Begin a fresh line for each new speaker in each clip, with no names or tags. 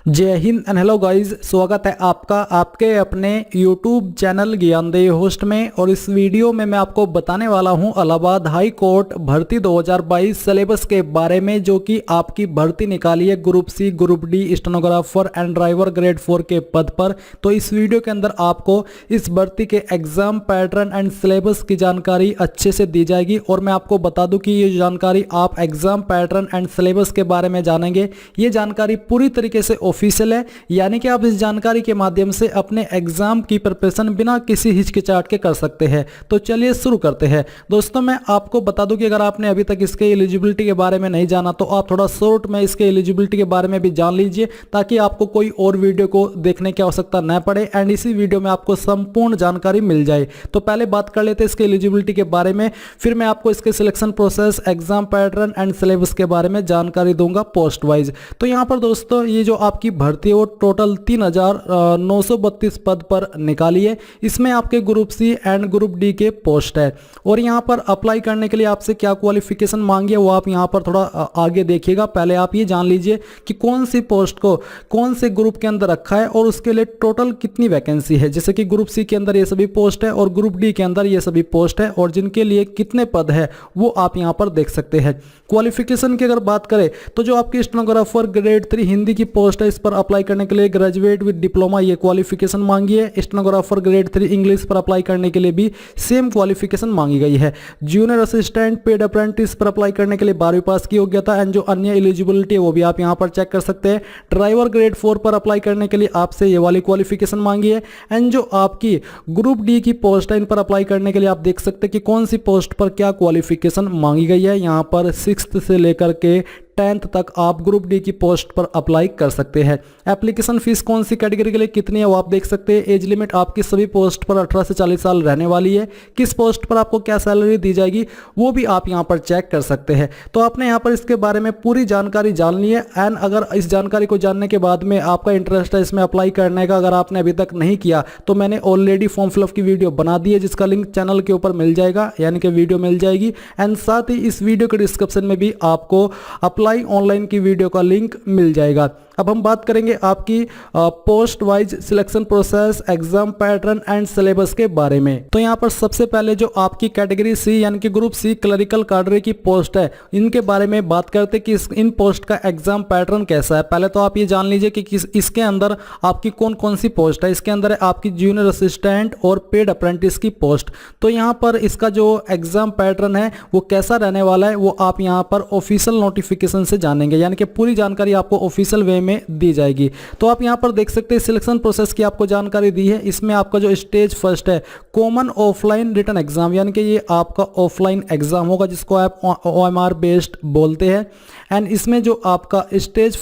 जय Hind and hello guys, स्वागत है आपका आपके अपने YouTube चैनल ज्ञानदेव होस्ट में। और इस वीडियो में मैं आपको बताने वाला हूं इलाहाबाद हाई कोर्ट भर्ती 2022 सिलेबस के बारे में, जो कि आपकी भर्ती निकाली है group C, group D, stenographer and driver grade 4 के पद पर। तो इस वीडियो के अंदर आपको इस भर्ती के एग्जाम पैटर्न एंड सिलेबस की जानकारी अच्छे से दी जाएगी। और मैं आपको बता दूं कि ये जानकारी आप एग्जाम पैटर्न एंड सिलेबस के बारे में जानेंगे, ये जानकारी पूरी तरीके से ऑफिशियल है, यानी कि आप इस जानकारी के माध्यम से अपने एग्जाम की प्रिपरेशन बिना किसी हिचकिचाहट के कर सकते हैं। तो चलिए शुरू करते हैं। दोस्तों, मैं आपको बता दूं कि अगर आपने अभी तक इसके एलिजिबिलिटी के बारे में नहीं जाना तो आप थोड़ा शॉर्ट में इसके एलिजिबिलिटी के बारे में भी जान लीजिए, ताकि आपको कोई और वीडियो को देखने की आवश्यकता न पड़े एंड इसी वीडियो में आपको संपूर्ण जानकारी मिल जाए। तो पहले बात कर लेते हैं इसके एलिजिबिलिटी के बारे में, फिर मैं आपको इसके selection process, exam pattern and syllabus के बारे में जानकारी दूंगा पोस्ट वाइज। तो यहाँ पर दोस्तों, ये जो आपकी भर्ती है वो टोटल 3,932 पद पर निकाली है। इसमें आपके group C and group D के पोस्ट है। और यहाँ पर अप्लाई करने के लिए आपसे क्या क्वालिफिकेशन मांगी है वो आप यहाँ पर थोड़ा आगे देखिएगा। पहले आप ये जान लीजिए कि कौन सी पोस्ट को कौन से ग्रुप के अंदर रखा है और उसके लिए टोटल कितनी वैकेंसी है। जैसे कि ग्रुप सी के अंदर ये सभी पोस्ट है और ग्रुप डी के अंदर ये सभी पोस्ट है, और जिनके लिए कितने पद है वो आप यहाँ पर देख सकते हैं। क्वालिफिकेशन की अगर बात करें तो जो आपकी स्टेनोग्राफर ग्रेड 3 हिंदी की पोस्ट है, इस पर अप्लाई करने के लिए ग्रेजुएट विद डिप्लोमा ये क्वालिफिकेशन मांगी है। स्टेनोग्राफर ग्रेड 3 इंग्लिश पर अप्लाई करने के लिए भी सेम क्वालिफिकेशन मांगी गई है। जूनियर असिस्टेंट पेड अप्रेंटिस पर अप्लाई करने के लिए 12वीं पास की योग्यता एंड जो अन्य एलिजिबिलिटी है वो भी आप यहां पर चेक कर सकते हैं। ड्राइवर ग्रेड 4 पर अप्लाई करने के लिए आपसे ये वाली क्वालिफिकेशन मांगी है। एंड जो आपकी ग्रुप डी की पोस्ट है, इन पर अप्लाई करने के लिए आप देख सकते हैं कि कौन सी पोस्ट पर क्या क्वालिफिकेशन मांगी गई है। यहाँ पर 6th से लेकर के 10th तक आप ग्रुप डी की पोस्ट पर अप्लाई कर सकते हैं। एप्लीकेशन फीस कौन सी कैटेगरी के लिए कितनी है वो आप देख सकते हैं। एज लिमिट आपकी सभी पोस्ट पर 18 से 40 साल रहने वाली है। किस पोस्ट पर आपको क्या सैलरी दी जाएगी वो भी आप यहां पर चेक कर सकते हैं। तो आपने यहां पर इसके बारे में पूरी जानकारी जान ली है। एंड अगर इस जानकारी को जानने के बाद में आपका इंटरेस्ट है इसमें अप्लाई करने का, अगर आपने अभी तक नहीं किया तो मैंने ऑलरेडी फॉर्म फिलअप की वीडियो बना दी है, जिसका लिंक चैनल के ऊपर मिल जाएगा, यानी कि वीडियो मिल जाएगी। एंड साथ ही इस वीडियो के डिस्क्रिप्शन में भी आपको अप्लाई ऑनलाइन की वीडियो का लिंक मिल जाएगा। अब हम बात करेंगे आपकी post wise selection process, exam pattern and syllabus के बारे में। तो यहाँ पर सबसे पहले जो आपकी कैटेगरी सी यानी कि ग्रुप सी क्लरिकल कार्डरे की पोस्ट है, इनके बारे में बात करते कि इन पोस्ट का एग्जाम पैटर्न कैसा है। पहले तो आप ये जान लीजिए कि इसके अंदर आपकी कौन कौन सी पोस्ट है। इसके अंदर है आपकी जूनियर असिस्टेंट और पेड अप्रेंटिस की पोस्ट। तो यहाँ पर इसका जो एग्जाम पैटर्न है वो कैसा रहने वाला है वो आप यहाँ पर ऑफिशियल नोटिफिकेशन से जानेंगे, यानी कि पूरी जानकारी आपको ऑफिशियल वे में दी जाएगी। तो आप यहां पर देख सकते हैं सिलेक्शन प्रोसेस की आपको जानकारी दी है। इसमें आपका जो स्टेज फर्स्ट है कॉमन ऑफलाइन रिटन एग्जाम, यानी कि ये आपका ऑफलाइन एग्जाम होगा जिसको आप OMR बेस्ड बोलते हैं। एंड इसमें जो आपका स्टेज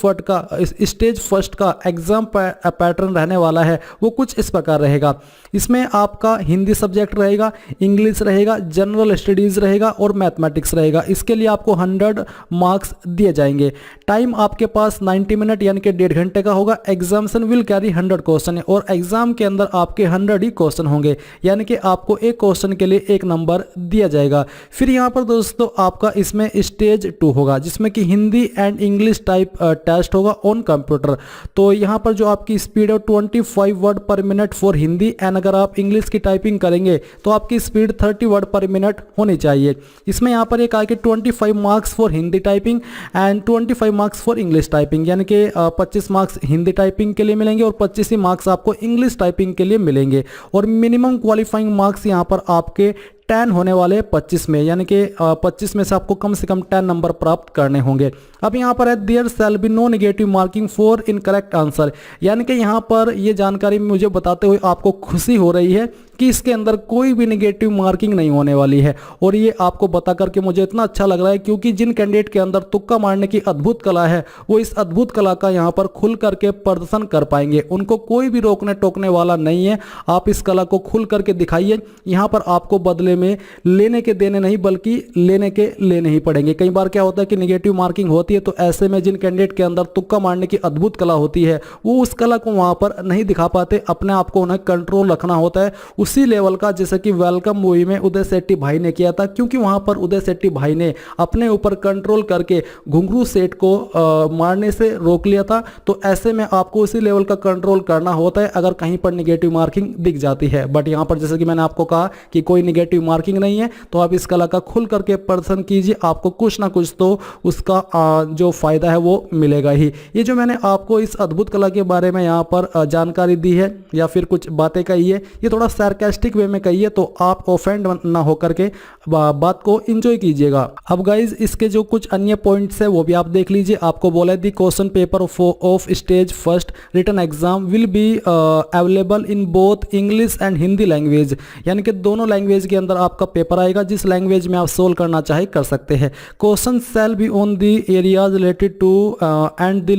फर्स्ट का एग्जाम पैटर्न रहने वाला है वो कुछ इस प्रकार रहेगा। इसमें आपका हिंदी सब्जेक्ट रहेगा, इंग्लिश रहेगा, जनरल स्टडीज रहेगा और मैथमेटिक्स रहेगा। इसके लिए आपको 100 मार्क्स दिए जाएंगे। टाइम आपके पास 90 मिनट यानी कि 1.5 घंटे का होगा। एग्जामिनेशन विल कैरी 100 क्वेश्चन और एग्जाम के अंदर आपके 100 ही क्वेश्चन होंगे, यानी कि आपको एक क्वेश्चन के लिए 1 नंबर दिया जाएगा। फिर यहाँ पर दोस्तों आपका इसमें स्टेज 2 होगा, जिसमें कि Hindi and English type test होगा ऑन कंप्यूटर। तो यहाँ पर जो आपकी स्पीड है 25 word per minute for Hindi, and अगर आप इंग्लिश की टाइपिंग करेंगे तो आपकी स्पीड 30 वर्ड पर मिनट होनी चाहिए। इसमें यहाँ पर एक आके 25 marks for Hindi typing and 25 marks for English typing, यानी कि 25 मार्क्स हिंदी टाइपिंग के लिए मिलेंगे और 25 ही मार्क्स आपको इंग्लिश टाइपिंग के लिए मिलेंगे। और मिनिमम क्वालिफाइंग मार्क्स यहाँ पर आपके 10 होने वाले 25 में, यानी कि 25 में से आपको कम से कम 10 नंबर प्राप्त करने होंगे। अब यहाँ पर है there shall be no negative marking for incorrect answer, यानी कि यहाँ पर ये जानकारी मुझे बताते हुए आपको खुशी हो रही है कि इसके अंदर कोई भी नेगेटिव मार्किंग नहीं होने वाली है। और ये आपको बता करके मुझे इतना अच्छा लग रहा है, क्योंकि जिन कैंडिडेट के अंदर तुक्का मारने की अद्भुत कला है वो इस अद्भुत कला का यहाँ पर खुल करके प्रदर्शन कर पाएंगे। उनको कोई भी रोकने टोकने वाला नहीं है। आप इस कला को खुल करके दिखाइए। यहाँ पर आपको बदले में लेने के देने नहीं बल्कि लेने के लेने ही पड़ेंगे। कई बार क्या होता है कि नेगेटिव मार्किंग होती है, तो ऐसे में जिन कैंडिडेट के अंदर तुक्का मारने की अद्भुत कला होती है वो उस कला को वहां पर नहीं दिखा पाते। अपने आप को उन्हें कंट्रोल रखना होता है, उसी लेवल का जैसे कि वेलकम मूवी में उदय सेट्टी भाई ने किया था, क्योंकि वहां पर उदय सेट्टी भाई ने अपने ऊपर कंट्रोल करके घुंघरू सेठ को मारने से रोक लिया था। तो ऐसे में आपको उसी लेवल का कंट्रोल करना होता है अगर कहीं पर निगेटिव मार्किंग दिख जाती है। बट यहाँ पर जैसे कि मैंने आपको कहा कि कोई निगेटिव मार्किंग नहीं है, तो आप इस कला का खुल करके प्रदर्शन कीजिए, आपको कुछ ना कुछ तो उसका जो फायदा है वो मिलेगा ही। ये जो मैंने आपको इस अद्भुत कला के बारे में यहाँ पर जानकारी दी है या फिर कुछ बातें कही है, ये थोड़ा सार्कास्टिक वे में कही है, तो आप ऑफेंड ना होकर के बात को एंजॉय कीजिएगा। अब गाइज इसके जो कुछ अन्य पॉइंट्स है वो भी आप देख लीजिए। आपको बोला है the question paper of stage first written exam will be available in both English and Hindi language, यानी कि दोनों लैंग्वेज के अंदर आपका पेपर आएगा, जिस लैंग्वेज में आप सोल्व करना चाहे कर सकते हैं। Question shall be on the areas related to and the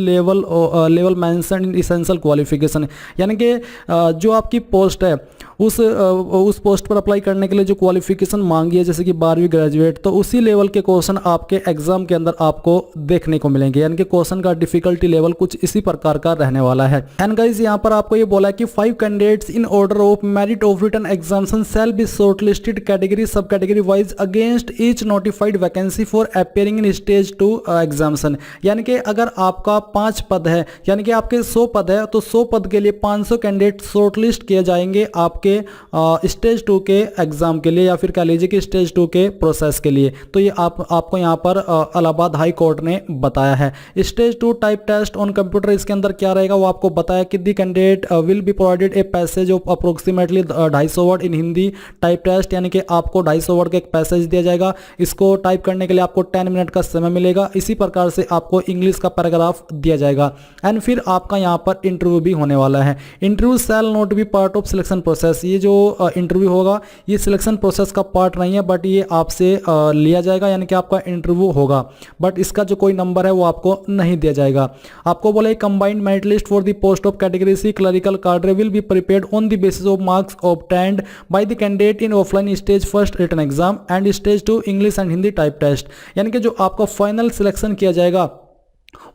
level mention in essential qualification, यानी कि जो आपकी पोस्ट है उस पोस्ट पर अप्लाई करने के लिए जो क्वालिफिकेशन मांगी है, जैसे कि 12वीं ग्रेजुएट, तो उसी लेवल के क्वेश्चन आपके एग्जाम के अंदर आपको देखने को मिलेंगे, यानी कि क्वेश्चन का डिफिकल्टी लेवल कुछ इसी प्रकार का रहने वाला है। एंड गाइस यहाँ पर आपको ये बोला है कि 5 candidates in order of merit of written examination shall be shortlisted category sub category wise against each notified vacancy for appearing in stage 2 examination, यानी कि अगर आपका 5 पद है, यानी कि आपके 100 पद है, तो 100 पद के लिए 500 कैंडिडेट शॉर्टलिस्ट किए जाएंगे आपके स्टेज 2 के एग्जाम के लिए, या फिर कह लीजिए कि स्टेज 2 के प्रोसेस के लिए। तो ये आपको यहाँ पर इलाहाबाद हाई कोर्ट ने बताया है। Stage 2 type test on computer, इसके अंदर क्या रहेगा वो आपको बताया कि the candidate will be provided a passage of approximately 250 word in Hindi type test, यानी कि आपको 250 वर्ड का एक पैसेज दिया जाएगा। इसको टाइप करने के लिए आपको 10 मिनट का समय मिलेगा। इसी प्रकार से आपको इंग्लिश का पैराग्राफ दिया जाएगा एंड फिर आपका यहाँ पर इंटरव्यू भी होने वाला है। Interview shall not be part of selection process, ये जो इंटरव्यू होगा ये सिलेक्शन प्रोसेस का पार्ट नहीं है, बट ये आपसे लिया जाएगा, यानी कि आपका इंटरव्यू होगा, बट इसका जो कोई नंबर है वो आपको नहीं दिया जाएगा। आपको बोले combined merit list for the post of category C clerical cadre will be prepared on the basis of marks obtained by the candidate in offline stage first written exam and stage 2 English and Hindi type test, यानी कि जो आपका final selection किया जाएगा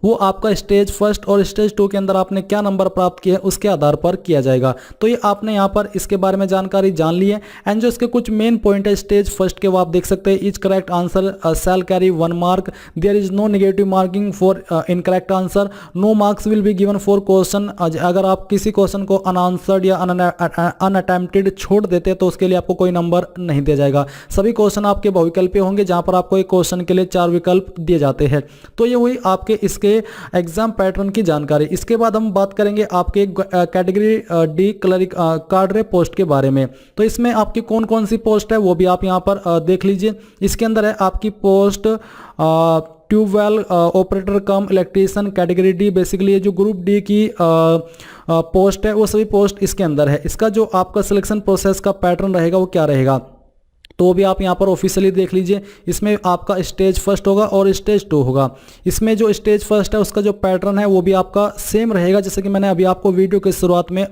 वो आपका stage first और stage 2 के अंदर आपने क्या नंबर प्राप्त किए उसके आधार पर किया जाएगा। तो ये आपने यहाँ पर इसके बारे में जानकारी जान ली है। एंड जो इसके कुछ मेन पॉइंट है स्टेज फर्स्ट के वो आप देख सकते हैं। Each correct answer shall carry 1 mark, there is no negative marking for incorrect answer, no marks will be given for question. अगर आप किसी क्वेश्चन को अनआंसर्ड या अनअटेम्प्टेड छोड़ देते हैं तो उसके लिए आपको कोई नंबर नहीं दिया जाएगा। सभी क्वेश्चन आपके बहुविकल्पीय होंगे, जहां पर आपको एक क्वेश्चन के लिए 4 विकल्प दिए जाते हैं। तो ये हुई आपके इसके एग्जाम पैटर्न की जानकारी। इसके बाद हम बात करेंगे आपके category D cleric cadre post के बारे में। तो इसमें आपकी कौन कौन सी पोस्ट है वो भी आप यहाँ पर देख लीजिए। इसके अंदर है आपकी post tubewell operator cum electrician category D, basically ये जो ग्रुप डी की पोस्ट है वो सभी पोस्ट इसके अंदर है। इसका जो आपका सिलेक्शन प्रोसेस का पैटर्न रहेगा वो क्या रहेगा तो भी आप यहाँ पर ऑफिशियली देख लीजिए। इसमें आपका स्टेज फर्स्ट होगा और स्टेज 2 होगा। इसमें जो स्टेज फर्स्ट है उसका जो पैटर्न है वो भी आपका सेम रहेगा, जैसे कि मैंने अभी आपको वीडियो के शुरुआत में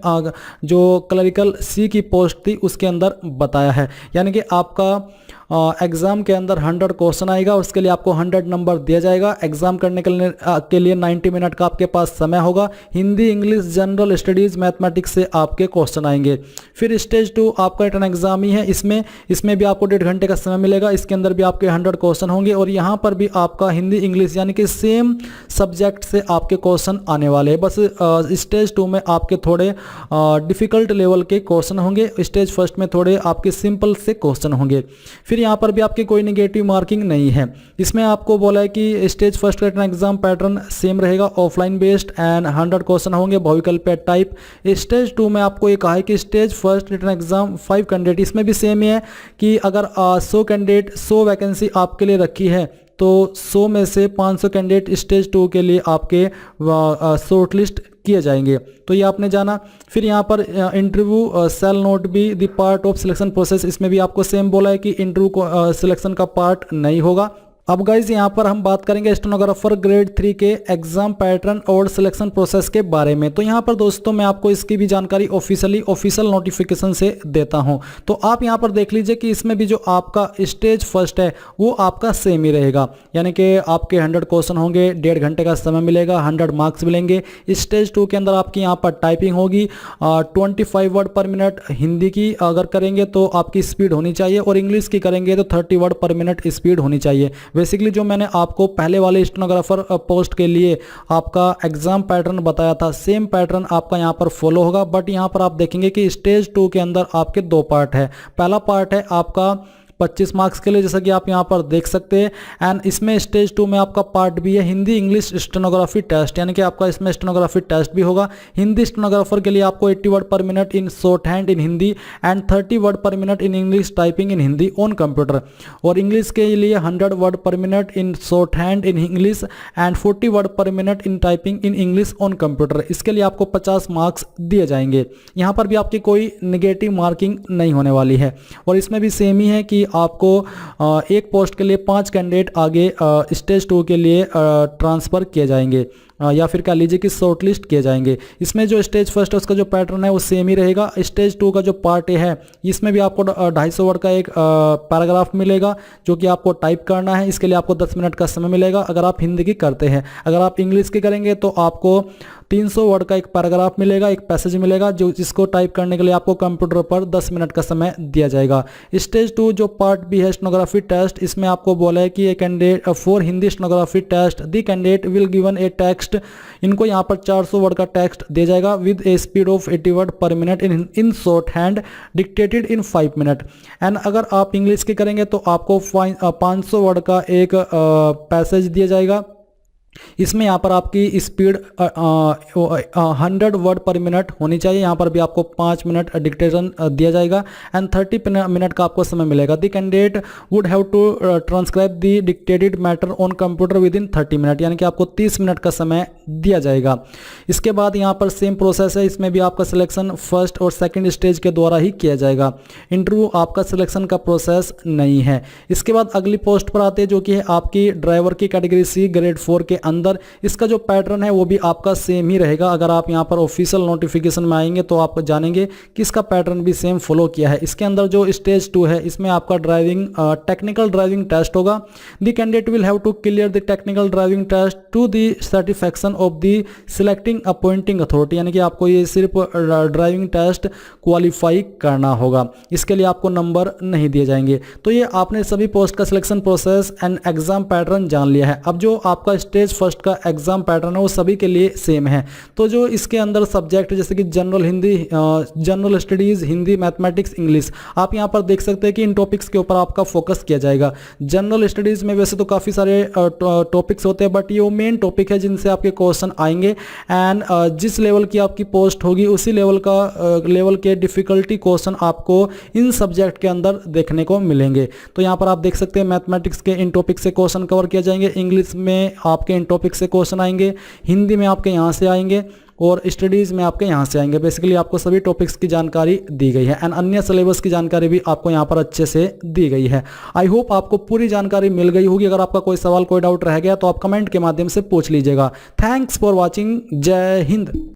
जो क्लरिकल सी की पोस्ट थी उसके अंदर बताया है। यानी कि आपका एग्ज़ाम के अंदर 100 क्वेश्चन आएगा, उसके लिए आपको 100 नंबर दिया जाएगा। एग्जाम करने के लिए 90 मिनट का आपके पास समय होगा। Hindi, English, general studies, mathematics से आपके क्वेश्चन आएंगे। फिर स्टेज 2 आपका रिटन एग्जाम ही है। इसमें भी आपको 1.5 घंटे का समय मिलेगा। इसके अंदर भी आपके 100 क्वेश्चन होंगे और यहाँ पर भी आपका हिंदी, इंग्लिश यानी कि सेम सब्जेक्ट से आपके क्वेश्चन आने वाले हैं। बस स्टेज 2 में आपके थोड़े डिफिकल्ट लेवल के क्वेश्चन होंगे, स्टेज फर्स्ट में थोड़े आपके सिंपल से क्वेश्चन होंगे। फिर यहाँ पर भी आपकी कोई नेगेटिव मार्किंग नहीं है। इसमें आपको बोला है कि stage first written exam pattern same रहेगा, ऑफलाइन बेस्ड एंड 100 क्वेश्चन होंगे बहुविकल्पीय टाइप। स्टेज 2 में आपको ये कहा है कि stage first written exam 5 candidate, इसमें भी सेम ही है कि अगर 100 कैंडिडेट 100 वैकेंसी आपके लिए रखी है तो 100 में से 500 कैंडिडेट स्टेज 2 के लिए आपके शॉर्टलिस्ट किए जाएंगे। तो ये आपने जाना। फिर यहाँ पर interview shall not be the part of selection process, इसमें भी आपको सेम बोला है कि इंटरव्यू सिलेक्शन का पार्ट नहीं होगा। अब गाइज यहाँ पर हम बात करेंगे स्टेनोग्राफर ग्रेड 3 के एग्जाम पैटर्न और सिलेक्शन प्रोसेस के बारे में। तो यहाँ पर दोस्तों मैं आपको इसकी भी जानकारी ऑफिशियल नोटिफिकेशन से देता हूँ। तो आप यहाँ पर देख लीजिए कि इसमें भी जो आपका स्टेज फर्स्ट है वो आपका सेम ही रहेगा, यानी कि आपके 100 क्वेश्चन होंगे, 1.5 घंटे का समय मिलेगा, 100 मार्क्स मिलेंगे। स्टेज 2 के अंदर आपकी यहाँ पर टाइपिंग होगी 25 वर्ड पर मिनट, हिंदी की अगर करेंगे तो आपकी स्पीड होनी चाहिए और इंग्लिश की करेंगे तो 30 वर्ड पर मिनट स्पीड होनी चाहिए। बेसिकली जो मैंने आपको पहले वाले स्टेनोग्राफर पोस्ट के लिए आपका एग्जाम पैटर्न बताया था, सेम पैटर्न आपका यहाँ पर फॉलो होगा। बट यहाँ पर आप देखेंगे कि स्टेज 2 के अंदर आपके 2 पार्ट है। पहला पार्ट है आपका 25 मार्क्स के लिए, जैसा कि आप यहाँ पर देख सकते हैं। एंड इसमें स्टेज 2 में आपका पार्ट भी है हिंदी इंग्लिश स्टेनोग्राफी टेस्ट, यानी कि आपका इसमें स्टेनोग्राफी टेस्ट भी होगा। हिंदी स्टेनोग्राफर के लिए आपको 80 word per minute in short hand in Hindi and 30 word per minute in English typing in Hindi on computer. और इंग्लिश के लिए 100 word per minute in short hand in English and 40 word per minute in typing in English on computer. इसके लिए आपको 50 marks दिए जाएंगे। यहाँ पर भी आपकी कोई निगेटिव मार्किंग नहीं होने वाली है। और इसमें भी सेम ही है कि आपको एक पोस्ट के लिए 5 कैंडिडेट आगे स्टेज 2 के लिए ट्रांसफ़र किए जाएंगे या फिर कह लीजिए कि शॉर्टलिस्ट किए जाएंगे। इसमें जो स्टेज फर्स्ट है उसका जो पैटर्न है वो सेम ही रहेगा। स्टेज 2 का जो पार्ट है इसमें भी आपको 250 वर्ड का एक पैराग्राफ मिलेगा जो कि आपको टाइप करना है। इसके लिए आपको 10 मिनट का समय मिलेगा अगर आप हिंदी की करते हैं। अगर आप इंग्लिश की करेंगे तो आपको 300 वर्ड का एक पैराग्राफ मिलेगा, एक पैसेज मिलेगा जो जिसको टाइप करने के लिए आपको कंप्यूटर पर 10 मिनट का समय दिया जाएगा। स्टेज 2 जो पार्ट भी है स्टेनोग्राफी टेस्ट, इसमें आपको बोला है कि candidate for Hindi stenography test the candidate will given a text. इनको यहाँ पर 400 वर्ड का टेक्स्ट दिया जाएगा with a speed of 80 word per minute in shorthand dictated in 5 minute. And अगर आप इंग्लिश की करेंगे तो आपको 500 वर्ड का एक पैसेज दिया जाएगा। इसमें यहाँ पर आपकी स्पीड 100 वर्ड पर मिनट होनी चाहिए। यहाँ पर भी आपको 5 मिनट डिक्टेशन दिया जाएगा एंड 30 मिनट का आपको समय मिलेगा। The candidate would have to transcribe the dictated matter on computer within 30 minute, यानी कि आपको 30 मिनट का समय दिया जाएगा। इसके बाद यहाँ पर सेम प्रोसेस है, इसमें भी आपका सिलेक्शन फर्स्ट और सेकेंड स्टेज के द्वारा ही किया जाएगा। इंटरव्यू आपका सिलेक्शन का प्रोसेस नहीं है। इसके बाद अगली पोस्ट पर आते हैं जो कि है आपकी ड्राइवर की कैटेगरी सी ग्रेड 4 के अंदर। इसका जो पैटर्न है वो भी आपका सेम ही रहेगा। अगर आप यहाँ पर ऑफिशियल नोटिफिकेशन में आएंगे तो आप जानेंगे कि इसका पैटर्न भी सेम फॉलो किया है। इसके अंदर जो स्टेज 2 है इसमें आपका ड्राइविंग टेक्निकल ड्राइविंग टेस्ट होगा। The candidate will have to clear the technical driving test to the satisfaction of the selecting appointing authority, यानी कि आपको ये सिर्फ ड्राइविंग टेस्ट क्वालिफाई करना होगा। इसके लिए आपको नंबर नहीं दिए जाएंगे। तो ये आपने सभी पोस्ट का selection process and exam pattern जान लिया है। अब जो आपका स्टेज फर्स्ट का एग्जाम पैटर्न है वो सभी के लिए सेम है। तो जो इसके अंदर सब्जेक्ट जैसे कि general Hindi, general studies, Hindi, mathematics, English, आप यहाँ पर देख सकते हैं कि इन टॉपिक्स के ऊपर आपका फोकस किया जाएगा। जनरल स्टडीज में वैसे तो काफ़ी सारे टॉपिक्स होते हैं बट ये वो मेन टॉपिक है जिनसे आपके क्वेश्चन आएंगे एंड जिस लेवल की आपकी पोस्ट होगी उसी लेवल के डिफिकल्टी क्वेश्चन आपको इन सब्जेक्ट के अंदर देखने को मिलेंगे। तो यहाँ पर आप देख सकते हैं मैथमेटिक्स के इन टॉपिक से क्वेश्चन कवर किए जाएंगे, इंग्लिश में आपके इन टॉपिक से क्वेश्चन आएंगे, हिंदी में आपके यहाँ से आएंगे और स्टडीज़ में आपके यहाँ से आएंगे। बेसिकली आपको सभी टॉपिक्स की जानकारी दी गई है एंड अन्य सिलेबस की जानकारी भी आपको यहाँ पर अच्छे से दी गई है। आई होप आपको पूरी जानकारी मिल गई होगी। अगर आपका कोई सवाल कोई डाउट रह गया तो आप कमेंट के माध्यम से पूछ लीजिएगा। Thanks for watching. जय हिंद।